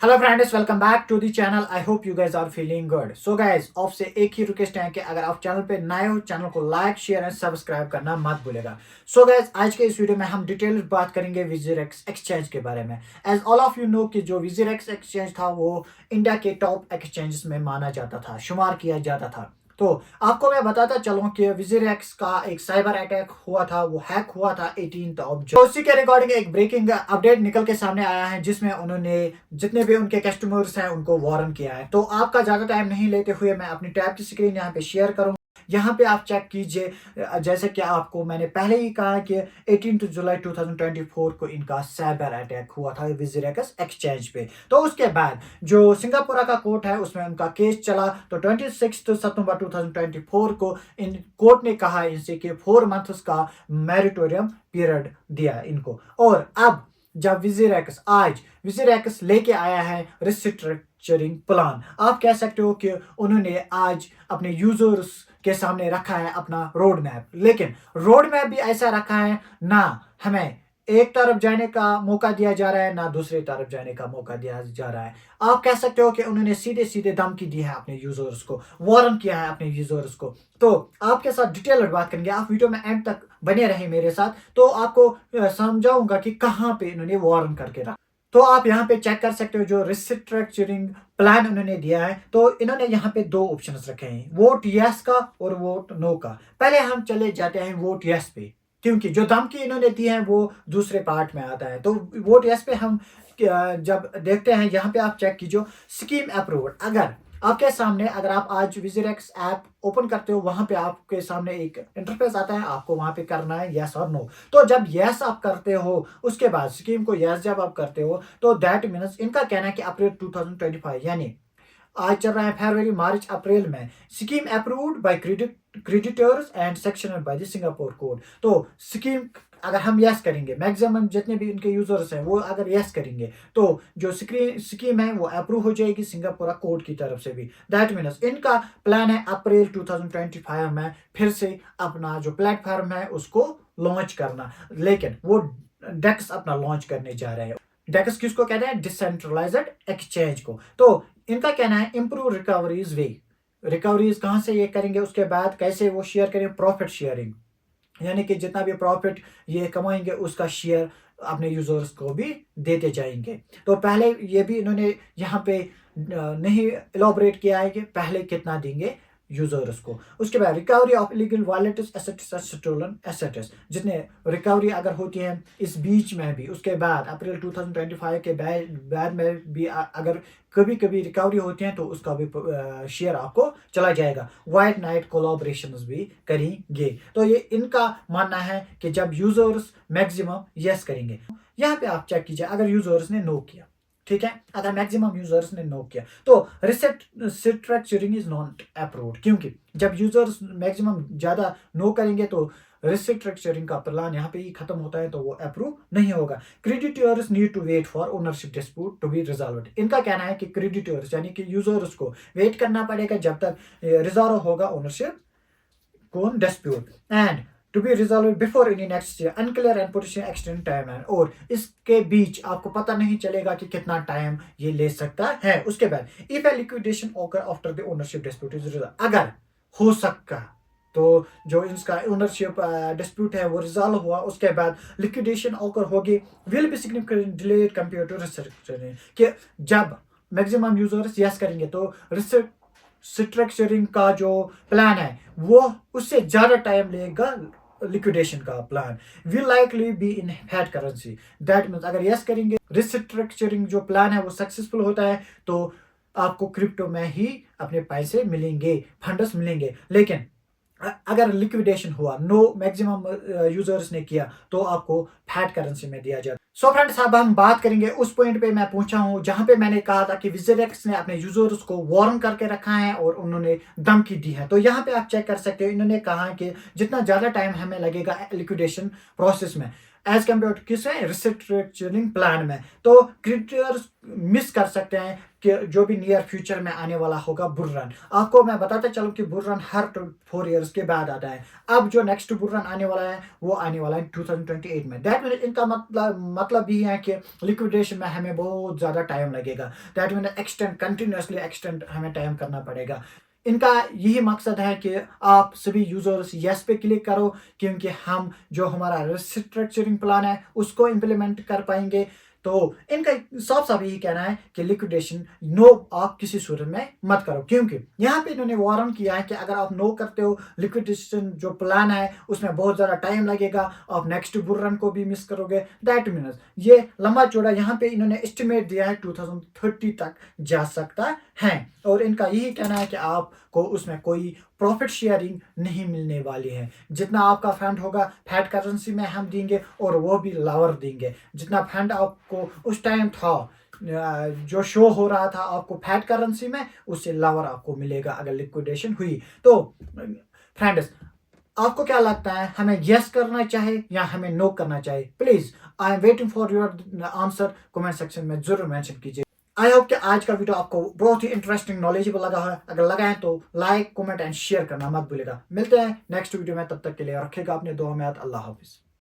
Hello friends, welcome back to the channel. I hope you guys are feeling good. So guys, आपसे एक ही request है कि अगर आप चैनल पे नए हो, चैनल को लाइक शेयर एंड सब्सक्राइब करना मत भूलेगा। सो गाइस, आज के इस वीडियो में हम डिटेल बात करेंगे विजिरेक्स एक्सचेंज के बारे में। As all of you know कि जो विजिरेक्स एक्सचेंज था वो इंडिया के टॉप एक्सचेंजेस में माना जाता था, शुमार किया जाता था। तो आपको मैं बताता चलूं कि विजिरेक्स का एक साइबर अटैक हुआ था, वो हैक हुआ था 18 ऑफ जून। तो उसी के रिगार्डिंग एक ब्रेकिंग अपडेट निकल के सामने आया है, जिसमें उन्होंने जितने भी उनके कस्टमर्स हैं उनको वार्न किया है। तो आपका ज्यादा टाइम नहीं लेते हुए मैं अपनी टैब की स्क्रीन यहाँ पे शेयर करूंगा। यहाँ पे आप चेक कीजिए, जैसे कि आपको मैंने पहले ही कहा कि 18 जुलाई 2024 को इनका साइबर अटैक हुआ था विजिरेक्स एक्सचेंज पे। तो उसके बाद जो सिंगापुर का कोर्ट है उसमें उनका केस चला। तो 26 सितंबर 2024 को इन कोर्ट ने कहा इनसे कि 4 मंथ्स का मैरिटोरियम पीरियड दिया इनको। और अब जब विजिरेक्स लेके आया है रिस्ट्रक्चरिंग प्लान, आप कह सकते हो कि उन्होंने आज अपने यूजर्स के सामने रखा है अपना रोड मैप। लेकिन रोड मैप भी ऐसा रखा है ना हमें एक तरफ जाने का मौका दिया जा रहा है, ना दूसरी तरफ जाने का मौका दिया जा रहा है। आप कह सकते हो कि उन्होंने सीधे सीधे धमकी दी है अपने यूजर्स को, वार्न किया है अपने यूजर्स को। तो आपके साथ डिटेल बात करेंगे, आप वीडियो में एंड तक बने रहे मेरे साथ, तो आपको समझाऊंगा कि कहां पे इन्होंने वार्न करके रखा। तो आप यहाँ पे चेक कर सकते हो जो रिस्ट्रक्चरिंग प्लान उन्होंने दिया है। तो इन्होंने यहाँ पे दो ऑप्शंस रखे हैं, वोट यस का और वोट नो का। पहले हम चले जाते हैं वोट यस पे, क्योंकि जो धमकी इन्होंने दी है वो दूसरे पार्ट में आता है। तो वोट यस पे हम जब देखते हैं, यहाँ पे आप चेक कीजिए स्कीम अप्रूव्ड। अगर आपके सामने, अगर आप आज विजिरेक्स ऐप ओपन करते हो, वहां पे आपके सामने एक इंटरफेस आता है, आपको वहां पे करना है यस और नो। तो जब यस आप करते हो, उसके बाद स्कीम को यस जब आप करते हो, तो दैट मीन्स इनका कहना है कि अप्रैल 2025 यानी आज चल रहा है फरवरी मार्च अप्रैल में, scheme approved by creditors and section by the Singapore court. तो स्कीम अगर हम यस करेंगे, मैक्सिमम जितने भी इनके यूजर्स हैं वो अगर यस करेंगे, तो जो स्कीम है वो अप्रूव हो जाएगी सिंगापुर कोर्ट की तरफ से भी। दैट मीन्स इनका प्लान है अप्रैल 2025 में फिर से अपना जो प्लेटफॉर्म है उसको लॉन्च करना। लेकिन वो डेक्स अपना लॉन्च करने जा रहे हैं। डेक्स किसको कहते हैं? डिसेंट्रलाइज्ड एक्सचेंज को। तो इनका कहना है इंप्रूव रिकवरीज वे। रिकवरीज कहां से ये करेंगे, उसके बाद कैसे वो शेयर करें, प्रॉफिट शेयरिंग, यानी कि जितना भी प्रॉफिट ये कमाएंगे उसका शेयर अपने यूजर्स को भी देते जाएंगे। तो पहले ये भी इन्होंने यहाँ पे नहीं इलाबोरेट किया है कि पहले कितना देंगे यूजर्स को। उसके बाद recovery of illegal wallets assets stolen assets, जितने रिकवरी अगर होती है इस बीच में भी, उसके बाद अप्रैल 2025 के बाद में भी अगर कभी कभी रिकवरी होती है तो उसका भी शेयर आपको चला जाएगा। वाइट नाइट कोलाबोरेशन भी करेंगे। तो ये इनका मानना है कि जब यूजर्स मैक्सिमम यस करेंगे। यहाँ पे आप चेक कीजिए, अगर यूजर्स ने नो किया, ठीक है, अगर मैक्सिमम यूजर्स ने नो किया तो रिस्ट्रक्चरिंग इज नॉट अप्रूव्ड, क्योंकि जब यूजर्स मैक्सिमम ज्यादा नो करेंगे तो रिस्ट्रक्चरिंग का प्लान यहाँ पे ही खत्म होता है, तो वो अप्रूव नहीं होगा। Creditors need to wait for ownership dispute to be resolved. इनका कहना है कि क्रेडिटर्स यानी कि यूजर्स को वेट करना पड़ेगा जब तक रिजॉल्व होगा ओनरशिप कौन dispute, and to be resolve before any next year unclear and potential extend time है। और इसके बीच आपको पता नहीं चलेगा कि कितना टाइम ये ले सकता है। उसके बाद if A liquidation occur after the ownership dispute is resolve, अगर हो सकता तो जो इसका ओनरशिप डिस्प्यूट है वो रिजॉल्व हुआ, उसके बाद लिक्विडेशन ऑकर होगी, will be significant delayed compare to restructuring, कि जब मैक्सिमम यूजर्स यस करेंगे तो स्ट्रक्चरिंग का जो प्लान है वो उससे ज्यादा टाइम लेगा। लिक्विडेशन का plan will likely be in had currency. That means अगर यस करेंगे, रिस्ट्रक्चरिंग जो प्लान है वो सक्सेसफुल होता है, तो आपको क्रिप्टो में ही अपने पैसे मिलेंगे, फंड्स मिलेंगे। लेकिन अगर लिक्विडेशन हुआ, नो मैक्सिमम यूजर्स ने किया, तो आपको फैट करेंसी में दिया जाता। सो फ्रेंड्स, अब हम बात करेंगे उस पॉइंट पे मैं पहुंचा हूं जहां पे मैंने कहा था कि विजिरेक्स ने अपने यूजर्स को वार्न करके रखा है और उन्होंने धमकी दी है। तो यहाँ पे आप चेक कर सकते हो, इन्होंने कहा कि जितना ज्यादा टाइम हमें लगेगा लिक्विडेशन प्रोसेस में, एज कम्पेयर टू किस में, रिस्ट्रक्चरिंग प्लान में। तो क्रिएटर्स मिस कर सकते हैं कि जो भी नियर फ्यूचर में आने वाला होगा बुल रन। आपको मैं बताता चलूं कि बुल रन हर 4 ईयर्स के बाद आता है। अब जो नेक्स्ट बुल रन आने वाला है वो आने वाला है 2028 में। दैट मीन इनका मतलब भी है कि लिक्विडेशन में हमें बहुत ज़्यादा टाइम लगेगा। दैट मीन कंटिन्यूसली एक्सटेंड हमें टाइम करना पड़ेगा। इनका यही मकसद है कि आप सभी यूजर्स यस पे क्लिक करो, क्योंकि हम जो हमारा रिस्ट्रक्चरिंग प्लान है उसको इम्प्लीमेंट कर पाएंगे। तो इनका साफ साफ यही कहना है कि लिक्विडेशन नो आप किसी सूरत में मत करो, क्योंकि यहाँ पे इन्होंने वार्न किया है कि अगर आप नो करते हो लिक्विडेशन जो प्लान है उसमें बहुत ज़्यादा टाइम लगेगा, आप नेक्स्ट बुल रन को भी मिस करोगे। दैट मीन्स ये लंबा चौड़ा यहाँ पे इन्होंने एस्टिमेट दिया है 2030 तक जा सकता है। और इनका यही कहना है कि आपको उसमें कोई प्रॉफिट शेयरिंग नहीं मिलने वाली है। जितना आपका फंड होगा फैट करेंसी में हम देंगे और वो भी लावर देंगे। जितना फंड आपको उस टाइम था जो शो हो रहा था आपको फैट करेंसी में, उससे लावर आपको मिलेगा अगर लिक्विडेशन हुई। तो फ्रेंड्स, आपको क्या लगता है, हमें यस करना चाहिए या हमें नो करना चाहिए? Please I am waiting for your answer. Comment section में जरूर मेंशन कीजिए। आई होप कि आज का वीडियो आपको बहुत ही इंटरेस्टिंग नॉलेजेबल लगा है। अगर लगा है तो लाइक कमेंट एंड शेयर करना मत भूलिएगा। मिलते हैं नेक्स्ट वीडियो में, तब तक के लिए रखिएगा अपने दुआ में याद। अल्लाह हाफिज।